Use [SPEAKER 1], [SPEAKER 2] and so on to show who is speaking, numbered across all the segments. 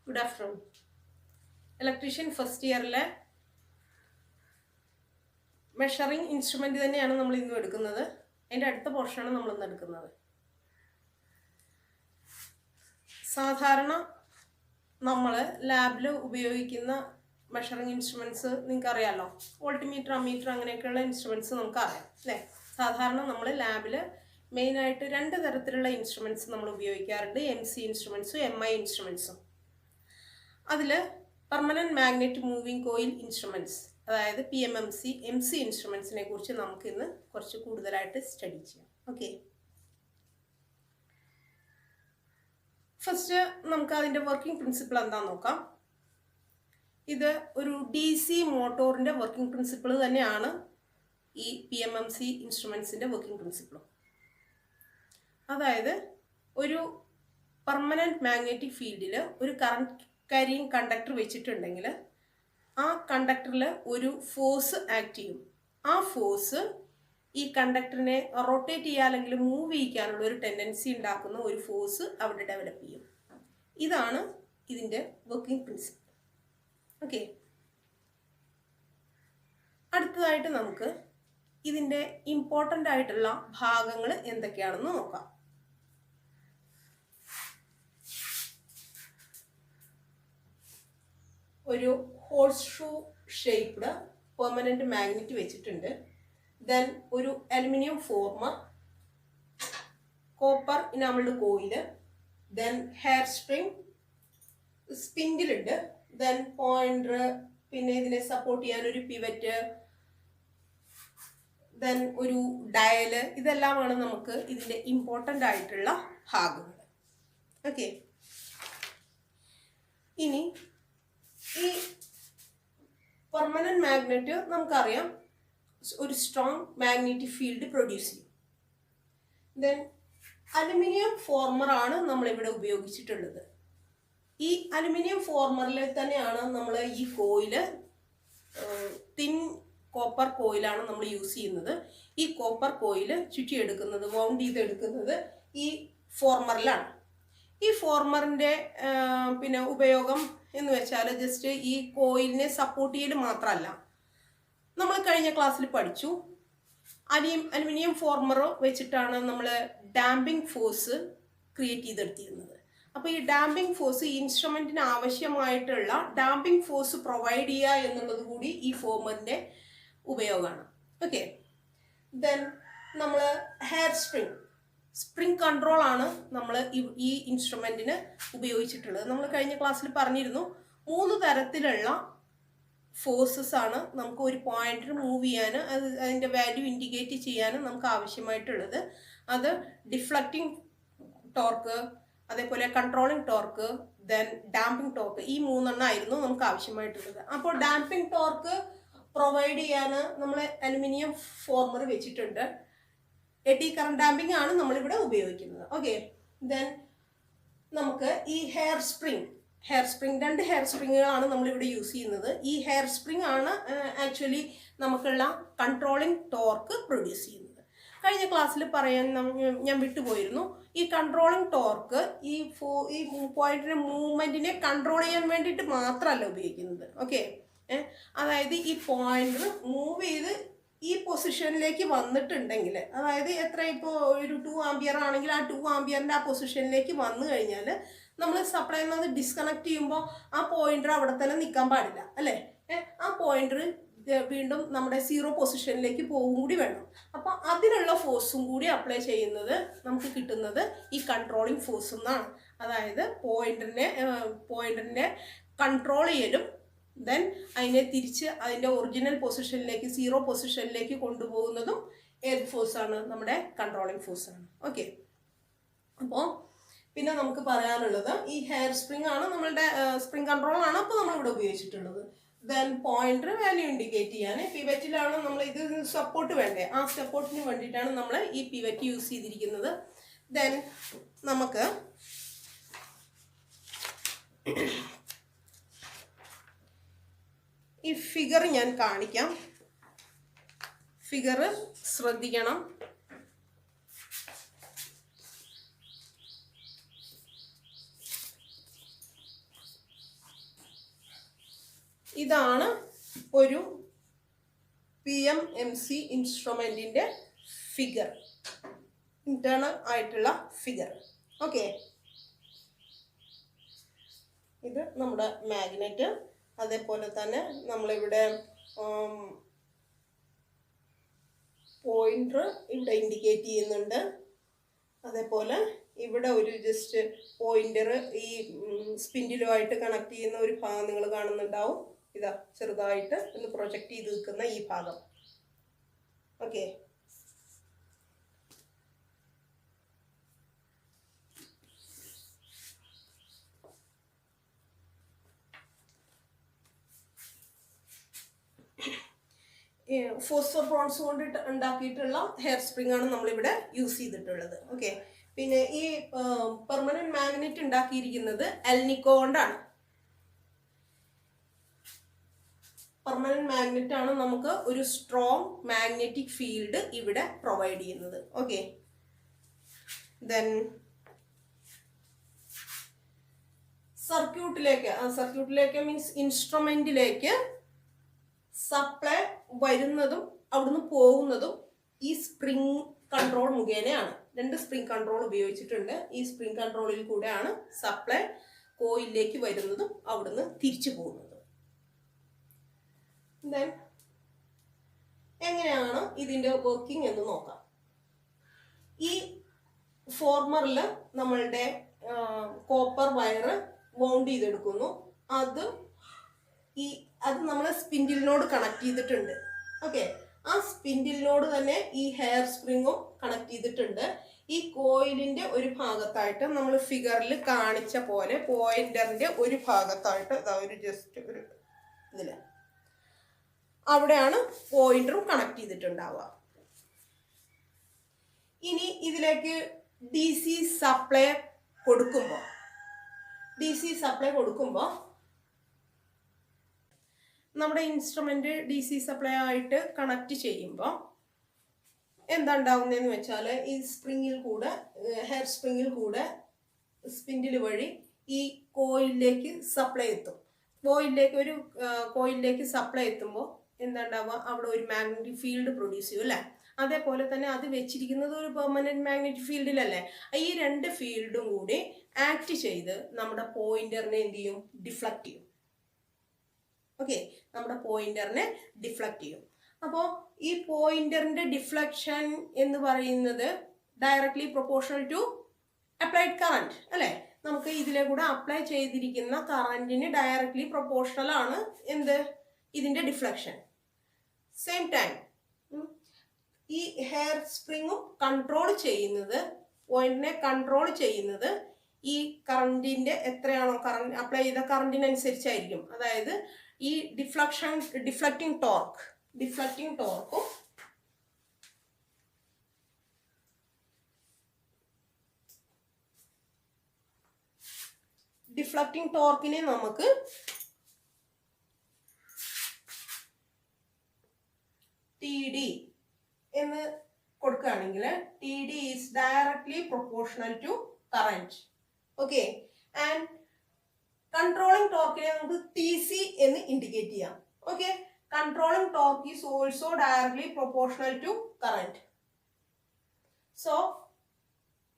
[SPEAKER 1] Good afternoon. Electrician first year measuring instrument തന്നെയാണ് നമ്മൾ ഇന്ന് എടുക്കുന്നത്. അതിന്റെ അടുത്ത പോർഷൻ ആണ് നമ്മൾ ഇന്ന് എടുക്കുന്നത്. സാധാരണ നമ്മൾ ലാബിൽ ഉപയോഗിക്കുന്ന മെഷറിംഗ് ഇൻസ്ട്രുമെന്റ്സ് നിങ്ങൾക്ക് അറിയാലോ. വോൾട്ട്മീറ്റർ, അമ്മീറ്റർ അങ്ങനെയൊക്കെയുള്ള ഇൻസ്ട്രുമെന്റ്സ് നമുക്ക് അറിയാം അല്ലേ. സാധാരണ നമ്മൾ ലാബിൽ മെയിനായിട്ട് രണ്ട് തരത്തിലുള്ള ഇൻസ്ട്രുമെന്റ്സ് നമ്മൾ ഉപയോഗിക്കാറുണ്ട്. MC ഇൻസ്ട്രുമെന്റ്സും MI ഇൻസ്ട്രുമെന്റ്സും. അതിൽ permanent magnet moving coil instruments, അതായത് PMMC, MC ഇൻസ്ട്രുമെന്റ്സിനെ കുറിച്ച് നമുക്ക് ഇന്ന് കുറച്ച് കൂടുതലായിട്ട് സ്റ്റഡി ചെയ്യാം. ഓക്കെ, ഫസ്റ്റ് നമുക്ക് അതിൻ്റെ വർക്കിംഗ് പ്രിൻസിപ്പിൾ എന്താണെന്ന് നോക്കാം. ഇത് ഒരു DC മോട്ടോറിൻ്റെ വർക്കിംഗ് പ്രിൻസിപ്പിൾ തന്നെയാണ് ഈ PMMC ഇൻസ്ട്രുമെന്റ്സിൻ്റെ വർക്കിംഗ് പ്രിൻസിപ്പിളും. അതായത് ഒരു പെർമനന്റ് മാഗ്നറ്റിക് ഫീൽഡിൽ ഒരു കറണ്ട് ക്യാരിയിങ് കണ്ടക്ടർ വെച്ചിട്ടുണ്ടെങ്കിൽ ആ കണ്ടക്ടറിൽ ഒരു ഫോഴ്സ് ആക്ട് ചെയ്യും. ആ ഫോഴ്സ് ഈ കണ്ടക്ടറിനെ റൊട്ടേറ്റ് ചെയ്യുക അല്ലെങ്കിൽ മൂവ് ചെയ്യിക്കാനുള്ള ഒരു ടെൻഡൻസി ഉണ്ടാക്കുന്ന ഒരു ഫോഴ്സ് അവിടെ ഡെവലപ്പ് ചെയ്യും. ഇതാണ് ഇതിൻ്റെ വർക്കിംഗ് പ്രിൻസിപ്പിൾ. ഓക്കെ, അടുത്തതായിട്ട് നമുക്ക് ഇതിൻ്റെ ഇമ്പോർട്ടൻ്റ് ആയിട്ടുള്ള ഭാഗങ്ങൾ എന്തൊക്കെയാണെന്ന് നോക്കാം. ഒരു horse shoe shaped permanent magnet വെച്ചിട്ടുണ്ട്. ദെൻ ഒരു aluminium former, copper enamelled coil, then hair spring, സ്പിൻഡിലുണ്ട്, ദെൻ പോയിന്റർ, പിന്നെ ഇതിനെ സപ്പോർട്ട് ചെയ്യാൻ ഒരു പിവറ്റ്, ദെൻ ഒരു ഡയല്. ഇതെല്ലാമാണ് നമുക്ക് ഇതിൻ്റെ ഇമ്പോർട്ടൻ്റ് ആയിട്ടുള്ള ഭാഗങ്ങൾ. ഓക്കെ, ഇനി ഈ പെർമനന്റ് മാഗ്നറ്റ് നമുക്കറിയാം ഒരു സ്ട്രോങ് മാഗ്നറ്റിക് ഫീൽഡ് പ്രൊഡ്യൂസ് ചെയ്യും. ദെൻ അലുമിനിയം ഫോർമർ ആണ് നമ്മളിവിടെ ഉപയോഗിച്ചിട്ടുള്ളത്. ഈ അലുമിനിയം ഫോർമറിൽ തന്നെയാണ് നമ്മൾ ഈ കോയില്, തിൻ കോപ്പർ കോയിലാണ് നമ്മൾ യൂസ് ചെയ്യുന്നത്. ഈ കോപ്പർ കോയില് ചുറ്റിയെടുക്കുന്നത്, വൗണ്ട് ചെയ്തെടുക്കുന്നത് ഈ ഫോർമറിലാണ്. ഈ ഫോർമറിൻ്റെ പിന്നെ ഉപയോഗം എന്ന് വെച്ചാൽ ജസ്റ്റ് ഈ കോയിലിനെ സപ്പോർട്ട് ചെയ്യൽ മാത്രമല്ല. നമ്മൾ കഴിഞ്ഞ ക്ലാസ്സിൽ പഠിച്ചു അലുമിനിയം ഫോർമർ വെച്ചിട്ടാണ് നമ്മൾ ഡാമ്പിംഗ് ഫോഴ്സ് ക്രിയേറ്റ് ചെയ്തെടുത്തിരുന്നത്. അപ്പോൾ ഈ ഡാമ്പിംഗ് ഫോഴ്സ്, ഈ ഇൻസ്ട്രുമെൻറ്റിന് ആവശ്യമായിട്ടുള്ള ഡാമ്പിംഗ് ഫോഴ്സ് പ്രൊവൈഡ് ചെയ്യുക എന്നുള്ളത് കൂടി ഈ ഫോർമറിൻ്റെ ഉപയോഗമാണ്. ഓക്കെ, ദെൻ നമ്മൾ ഹെയർ സ്പ്രിംഗ് കൺട്രോൾ ആണ് നമ്മൾ ഈ ഇൻസ്ട്രുമെൻറ്റിന് ഉപയോഗിച്ചിട്ടുള്ളത്. നമ്മൾ കഴിഞ്ഞ ക്ലാസ്സിൽ പറഞ്ഞിരുന്നു 3 തരത്തിലുള്ള ഫോഴ്സസ് ആണ് നമുക്ക് ഒരു പോയിന്റിൽ മൂവ് ചെയ്യാൻ, അതിൻ്റെ വാല്യൂ ഇൻഡിക്കേറ്റ് ചെയ്യാനും നമുക്ക് ആവശ്യമായിട്ടുള്ളത്. അത് ഡിഫ്ലക്റ്റിംഗ് ടോർക്ക്, അതേപോലെ controlling torque, then damping torque. ഈ 3 ആയിരുന്നു നമുക്ക് ആവശ്യമായിട്ടുള്ളത്. അപ്പോൾ ഡാമ്പിംഗ് ടോർക്ക് പ്രൊവൈഡ് ചെയ്യാൻ നമ്മൾ അലുമിനിയം ഫോർമർ വെച്ചിട്ടുണ്ട്. എഡി കറന്റ് ഡാമ്പിംഗ് ആണ് നമ്മളിവിടെ ഉപയോഗിക്കുന്നത്. ഓക്കെ, ദെൻ നമുക്ക് ഈ ഹെയർ സ്പ്രിങ് 2 ഹെയർ സ്പ്രിങ്ങുകളാണ് നമ്മളിവിടെ യൂസ് ചെയ്യുന്നത്. ഈ ഹെയർ സ്പ്രിങ് ആണ് ആക്ച്വലി നമുക്കുള്ള കൺട്രോളിംഗ് ടോർക്ക് പ്രൊഡ്യൂസ് ചെയ്യുന്നത്. കഴിഞ്ഞ ക്ലാസ്സിൽ പറയാൻ ഞാൻ വിട്ടുപോയിരുന്നു. ഈ കൺട്രോളിംഗ് ടോർക്ക് ഈ പോയിന്റിന്റെ മൂവ്മെന്റിനെ കൺട്രോൾ ചെയ്യാൻ വേണ്ടിയിട്ട് മാത്രമല്ല ഉപയോഗിക്കുന്നത്. ഓക്കെ, അതായത് ഈ പോയിന്റർ മൂവ് ചെയ്ത് ഈ പൊസിഷനിലേക്ക് വന്നിട്ടുണ്ടെങ്കിൽ, അതായത് എത്ര ഇപ്പോൾ ഒരു 2 ആംപിയർ ആണെങ്കിൽ ആ 2 ആംപിയറിൻ്റെ ആ പൊസിഷനിലേക്ക് വന്നു കഴിഞ്ഞാൽ നമ്മൾ സപ്ലൈ നിന്ന് ഡിസ്കണക്ട് ചെയ്യുമ്പോൾ ആ പോയിന്റർ അവിടെ തന്നെ നിൽക്കാൻ പാടില്ല അല്ലേ. ആ പോയിന്റർ വീണ്ടും നമ്മുടെ 0 പൊസിഷനിലേക്ക് പോകും കൂടി വേണം. അപ്പോൾ അതിനുള്ള ഫോഴ്സും കൂടി അപ്ലൈ ചെയ്യുന്നത് നമുക്ക് കിട്ടുന്നത് ഈ കൺട്രോളിങ് ഫോഴ്സ് എന്നാണ്. അതായത് പോയിന്ററിനെ കൺട്രോൾ ചെയ്യലും ദെൻ അതിനെ തിരിച്ച് അതിൻ്റെ ഒറിജിനൽ പൊസിഷനിലേക്ക് 0 പൊസിഷനിലേക്ക് കൊണ്ടുപോകുന്നതും ഏത് ഫോഴ്സാണ്? നമ്മുടെ കൺട്രോളിങ് ഫോഴ്സാണ്. ഓക്കെ, അപ്പോൾ പിന്നെ നമുക്ക് പറയാനുള്ളത് ഈ ഹെയർ സ്പ്രിങ് ആണ് നമ്മളുടെ സ്പ്രിങ് കൺട്രോൾ ആണ് അപ്പോൾ നമ്മളിവിടെ ഉപയോഗിച്ചിട്ടുള്ളത്. ദെൻ പോയിന്റർ വാല്യൂ ഇൻഡിക്കേറ്റ് ചെയ്യാൻ പിവറ്റിലാണ് നമ്മൾ ഇത് സപ്പോർട്ട് വേണ്ടേ, ആ സപ്പോർട്ടിന് വേണ്ടിയിട്ടാണ് നമ്മൾ ഈ പിവറ്റ് യൂസ് ചെയ്തിരിക്കുന്നത്. ദെൻ നമുക്ക് ഈ ഫിഗർ ഞാൻ കാണിക്കാം. ഫിഗർ ശ്രദ്ധിക്കണം. ഇതാണ് ഒരു PMMC ഇൻസ്ട്രുമെന്റിന്റെ ഫിഗർ, ഇന്റേണൽ ആയിട്ടുള്ള ഫിഗർ. ഓക്കെ, ഇത് നമ്മുടെ മാഗ്നറ്റ്. അതേപോലെ തന്നെ നമ്മളിവിടെ പോയിന്റർ ഇവിടെ ഇൻഡിക്കേറ്റ് ചെയ്യുന്നുണ്ട്. അതേപോലെ ഇവിടെ ഒരു ജസ്റ്റ് പോയിന്റർ ഈ സ്പിൻഡിലുമായിട്ട് കണക്ട് ചെയ്യുന്ന ഒരു ഭാഗം നിങ്ങൾ കാണുന്നുണ്ടാവും. ഇതാ ചെറുതായിട്ട് ഒന്ന് പ്രൊജക്റ്റ് ചെയ്ത് നിൽക്കുന്ന ഈ ഭാഗം. ഓക്കെ, ഫോസ്ഫർ ബ്രോൺസ് കൊണ്ട് ഉണ്ടാക്കിയിട്ടുള്ള ഹെയർ സ്പ്രിംഗ് ആണ് നമ്മളിവിടെ യൂസ് ചെയ്തിട്ടുള്ളത്. ഓക്കെ, പിന്നെ ഈ പെർമനന്റ് മാഗ്നറ്റ് ഉണ്ടാക്കിയിരിക്കുന്നത് അൽനിക്കോ കൊണ്ടാണ്. പെർമനന്റ് മാഗ്നറ്റ് ആണ് നമുക്ക് ഒരു സ്ട്രോങ് മാഗ്നറ്റിക് ഫീൽഡ് ഇവിടെ പ്രൊവൈഡ് ചെയ്യുന്നത്. ഓക്കെ, ദെൻ സർക്യൂട്ടിലേക്ക് മീൻസ് ഇൻസ്ട്രുമെന്റിലേക്ക് സപ്ലൈ വരുന്നതും അവിടുന്ന് പോകുന്നതും ഈ സ്പ്രിംഗ് കൺട്രോൾ മുഖേനയാണ്. 2 സ്പ്രിംഗ് കൺട്രോൾ ഉപയോഗിച്ചിട്ടുണ്ട്. ഈ സ്പ്രിംഗ് കൺട്രോളിൽ കൂടെയാണ് സപ്ലൈ കോയിലേക്ക് വരുന്നതും അവിടുന്ന് തിരിച്ചു പോകുന്നതും. ദെൻ എങ്ങനെയാണ് ഇതിൻ്റെ വർക്കിംഗ് എന്ന് നോക്കാം. ഈ ഫോർമറിൽ നമ്മളുടെ കോപ്പർ വയർ വൗണ്ട് ചെയ്തെടുക്കുന്നു. അത് നമ്മൾ സ്പിൻഡിലിനോട് കണക്ട് ചെയ്തിട്ടുണ്ട്. ഓക്കെ, ആ സ്പിൻഡിലിനോട് തന്നെ ഈ ഹെയർ സ്പ്രിങ്ങും കണക്ട് ചെയ്തിട്ടുണ്ട്. ഈ കോയിലിന്റെ ഒരു ഭാഗത്തായിട്ട് നമ്മൾ ഫിഗറിൽ കാണിച്ച പോലെ പോയിന്ററിന്റെ ഒരു ഭാഗത്തായിട്ട് ഒരു ജസ്റ്റ് ഒരു ഇതിൽ അവിടെയാണ് പോയിന്ററും കണക്ട് ചെയ്തിട്ടുണ്ടാവുക. ഇനി ഇതിലേക്ക് DC സപ്ലൈ കൊടുക്കുമ്പോൾ നമ്മുടെ ഇൻസ്ട്രുമെന്റ് DC സപ്ലൈ ആയിട്ട് കണക്ട് ചെയ്യുമ്പോൾ എന്താ ഉണ്ടാവുന്നതെന്ന് വെച്ചാൽ ഈ സ്പ്രിങ്ങിൽ കൂടെ ഹെയർ സ്പ്രിങ്ങിൽ കൂടെ സ്പിൻഡിൽ വഴി ഈ കോയിലിലേക്ക് സപ്ലൈ എത്തും. കോയിലിലേക്ക് സപ്ലൈ എത്തുമ്പോൾ എന്താ ഉണ്ടാവുക, അവിടെ ഒരു മാഗ്നറ്റിക് ഫീൽഡ് പ്രൊഡ്യൂസ് ചെയ്യും അല്ലേ. അതേപോലെ തന്നെ അത് വെച്ചിരിക്കുന്നത് ഒരു പെർമനന്റ് മാഗ്നറ്റിക് ഫീൽഡിലല്ലേ. ഈ 2 ഫീൽഡും കൂടി ആക്ട് ചെയ്ത് നമ്മുടെ പോയിന്ററിനെ എന്ത് ചെയ്യും, ഡിഫ്ലക്ട് ചെയ്യും. ഓക്കെ, നമ്മുടെ പോയിന്ററിനെ ഡിഫ്ലക്ട് ചെയ്യും. അപ്പോൾ ഈ പോയിന്ററിന്റെ ഡിഫ്ലക്ഷൻ എന്ന് പറയുന്നത് directly proportional to applied current അല്ലേ. നമുക്ക് ഇതിലെ കൂടെ അപ്ലൈ ചെയ്തിരിക്കുന്ന കറന്റിന് ഡയറക്ട്ലി പ്രൊപ്പോർഷണൽ ആണ് ഇതിന്റെ ഡിഫ്ലക്ഷൻ. സെയിം ടൈം ഈ ഹെയർ സ്പ്രിങ്ങും പോയിന്റിനെ കൺട്രോൾ ചെയ്യുന്നത് ഈ കറന്റിന്റെ എത്രയാണോ അപ്ലൈ ചെയ്ത കറന്റിനനുസരിച്ചായിരിക്കും. അതായത് ഈ ഡിഫ്ലക്റ്റിംഗ് ടോർക്കും ഡിഫ്ലക്റ്റിംഗ് ടോർക്കിനെ നമുക്ക് TD എന്ന് കൊടുക്കുകയാണെങ്കിൽ TD is directly proportional to current. Okay, and controlling ടോർക്കിനെ നമുക്ക് TC എന്ന് ഇൻഡിക്കേറ്റ് ചെയ്യാം. Okay, controlling torque is also directly proportional to current. So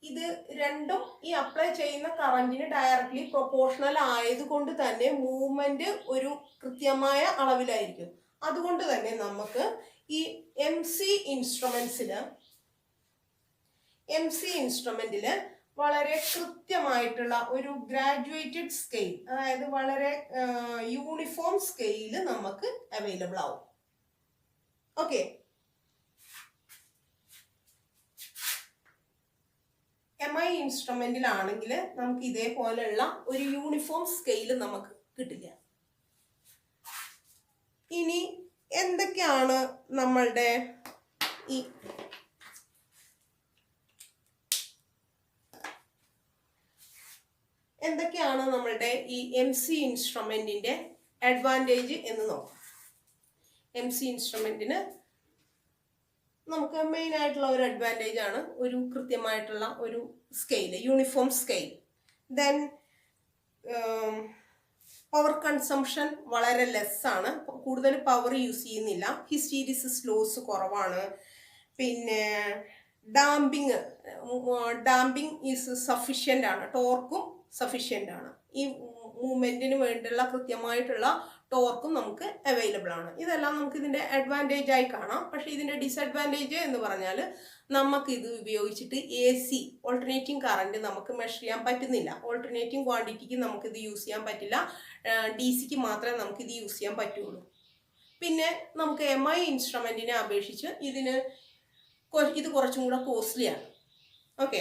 [SPEAKER 1] ഇത് രണ്ടും ഈ അപ്ലൈ ചെയ്യുന്ന കറന്റിന് ഡയറക്ട്ലി പ്രൊപ്പോർഷണൽ ആയതുകൊണ്ട് തന്നെ മൂവ്മെന്റ് ഒരു കൃത്യമായ അളവിലായിരിക്കും. അതുകൊണ്ട് തന്നെ നമുക്ക് ഈ MC ഇൻസ്ട്രുമെന്റില് വളരെ കൃത്യമായിട്ടുള്ള ഒരു ഗ്രാജുവേറ്റഡ് സ്കെയിൽ, അതായത് വളരെ യൂണിഫോം സ്കെയില് നമുക്ക് അവൈലബിൾ ആവും. ഓക്കെ, MI ഇൻസ്ട്രുമെന്റിലാണെങ്കിൽ നമുക്ക് ഇതേപോലെയുള്ള ഒരു യൂണിഫോം സ്കെയില് നമുക്ക് കിട്ടില്ല. ഇനി എന്തൊക്കെയാണ് നമ്മളുടെ ഈ MC ഇൻസ്ട്രുമെന്റിന്റെ അഡ്വാൻറ്റേജ് എന്ന് നോക്കാം. MC ഇൻസ്ട്രുമെന്റിന് നമുക്ക് മെയിൻ ആയിട്ടുള്ള ഒരു അഡ്വാൻറ്റേജ് ആണ് ഒരു കൃത്യമായിട്ടുള്ള ഒരു scale, uniform scale. Then power consumption വളരെ ലെസ് ആണ്, കൂടുതൽ പവർ യൂസ് ചെയ്യുന്നില്ല. ഹിസ്റ്റീരിസിസ് ലോസ് കുറവാണ്. പിന്നെ ഡാമ്പിങ് ഈസ് സഫിഷ്യൻ്റ് ആണ്, ടോർക്കും സഫിഷ്യൻ്റ് ആണ്. ഈ മൂവ്മെൻറ്റിന് വേണ്ടിയുള്ള കൃത്യമായിട്ടുള്ള ടോർക്കും നമുക്ക് അവൈലബിൾ ആണ്. ഇതെല്ലാം നമുക്ക് ഇതിൻ്റെ അഡ്വാൻറ്റേജ് ആയി കാണാം. പക്ഷേ ഇതിൻ്റെ ഡിസഡ്വാൻറ്റേജ് എന്ന് പറഞ്ഞാൽ നമുക്കിത് ഉപയോഗിച്ചിട്ട് AC ഓൾട്ടർനേറ്റിംഗ് കറണ്ട് നമുക്ക് മെഷർ ചെയ്യാൻ പറ്റുന്നില്ല. ഓൾട്ടർനേറ്റിംഗ് ക്വാണ്ടിറ്റിക്ക് നമുക്കിത് യൂസ് ചെയ്യാൻ പറ്റില്ല. DCക്ക് മാത്രമേ നമുക്കിത് യൂസ് ചെയ്യാൻ പറ്റുള്ളൂ. പിന്നെ നമുക്ക് MI ഇൻസ്ട്രുമെൻറ്റിനെ അപേക്ഷിച്ച് ഇത് കുറച്ചും കൂടെ കോസ്റ്റ്ലിയാണ്. ഓക്കെ,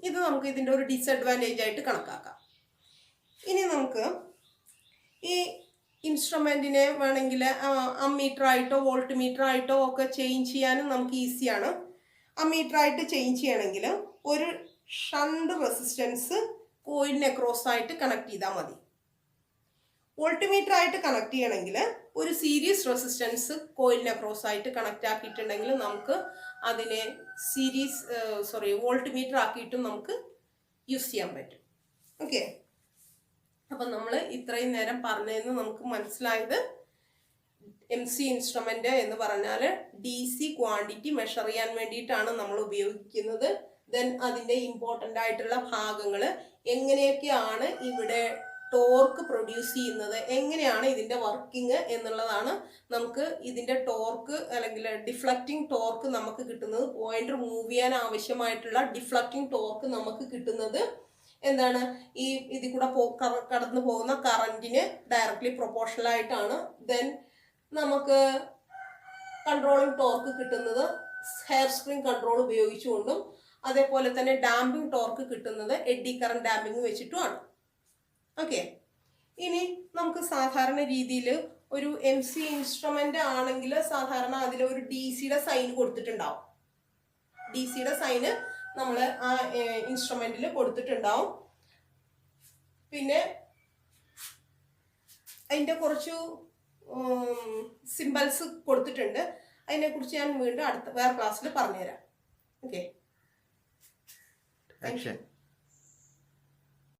[SPEAKER 1] ഇത് നമുക്ക് ഇതിൻ്റെ ഒരു ഡിസഡ്വാൻറ്റേജ് ആയിട്ട് കണക്കാക്കാം. ഇനി നമുക്ക് ഈ ഇൻസ്ട്രുമെൻറ്റിനെ വേണമെങ്കിൽ അമ്മീറ്റർ ആയിട്ടോ വോൾട്ട് മീറ്റർ ആയിട്ടോ ഒക്കെ ചേഞ്ച് ചെയ്യാനും നമുക്ക് ഈസിയാണ്. അമ്മീറ്റർ ആയിട്ട് ചേഞ്ച് ചെയ്യണമെങ്കിൽ ഒരു ഷണ്ട് റെസിസ്റ്റൻസ് കോയിലിന് അക്രോസ് ആയിട്ട് കണക്ട് ചെയ്താൽ മതി. വോൾട്ട്മീറ്റർ ആയിട്ട് കണക്ട് ചെയ്യണമെങ്കിൽ ഒരു സീരീസ് റെസിസ്റ്റൻസ് കോയിലിന് അക്രോസ് ആയിട്ട് കണക്ട് ആക്കിയിട്ടുണ്ടെങ്കിൽ നമുക്ക് അതിനെ വോൾട്ട്മീറ്റർ ആക്കിയിട്ടും നമുക്ക് യൂസ് ചെയ്യാൻ പറ്റും. ഓക്കെ, അപ്പം നമ്മൾ ഇത്രയും നേരം പറഞ്ഞതെന്ന് നമുക്ക് മനസ്സിലായത് MC ഇൻസ്ട്രുമെൻ്റ് എന്ന് പറഞ്ഞാൽ DC ക്വാണ്ടിറ്റി മെഷർ ചെയ്യാൻ വേണ്ടിയിട്ടാണ് നമ്മൾ ഉപയോഗിക്കുന്നത്. ദെൻ അതിൻ്റെ ഇമ്പോർട്ടൻ്റ് ആയിട്ടുള്ള ഭാഗങ്ങൾ എങ്ങനെയൊക്കെയാണ് ഇവിടെ ടോർക്ക് പ്രൊഡ്യൂസ് ചെയ്യുന്നത്, എങ്ങനെയാണ് ഇതിൻ്റെ വർക്കിംഗ് എന്നുള്ളതാണ്. നമുക്ക് ഇതിൻ്റെ ടോർക്ക് അല്ലെങ്കിൽ ഡിഫ്ലക്റ്റിംഗ് ടോർക്ക് നമുക്ക് കിട്ടുന്നത്, പോയിന്റർ മൂവ് ചെയ്യാൻ ആവശ്യമായിട്ടുള്ള ഡിഫ്ലക്റ്റിംഗ് ടോർക്ക് നമുക്ക് കിട്ടുന്നത് എന്താണ്, ഈ ഇതിൽ കൂടെ കടന്നു പോകുന്ന കറന്റിന് ഡയറക്ട്ലി പ്രൊപ്പോർഷണൽ ആയിട്ടാണ്. ദെൻ നമുക്ക് കൺട്രോളിംഗ് ടോർക്ക് കിട്ടുന്നത് ഹെയർ സ്പ്രിംഗ് കൺട്രോൾ ഉപയോഗിച്ചുകൊണ്ടും അതേപോലെ തന്നെ ഡാമ്പിംഗ് ടോർക്ക് കിട്ടുന്നത് എഡ്ഡി കറന്റ് ഡാമ്പിംഗ് വെച്ചിട്ടുമാണ്. ഓക്കെ, ഇനി നമുക്ക് സാധാരണ രീതിയിൽ ഒരു MC ഇൻസ്ട്രുമെൻ്റ് ആണെങ്കിൽ സാധാരണ അതിൽ ഒരു DCയുടെ സൈൻ കൊടുത്തിട്ടുണ്ടാവും. DCയുടെ സൈന് നമ്മൾ ആ ഇൻസ്ട്രുമെൻറ്റിൽ കൊടുത്തിട്ടുണ്ടാവും. പിന്നെ അതിൻ്റെ കുറച്ച് സിംബൽസ് കൊടുത്തിട്ടുണ്ട്. അതിനെക്കുറിച്ച് ഞാൻ വീണ്ടും വേറെ ക്ലാസ്സിൽ പറഞ്ഞുതരാം. Okay, thank you.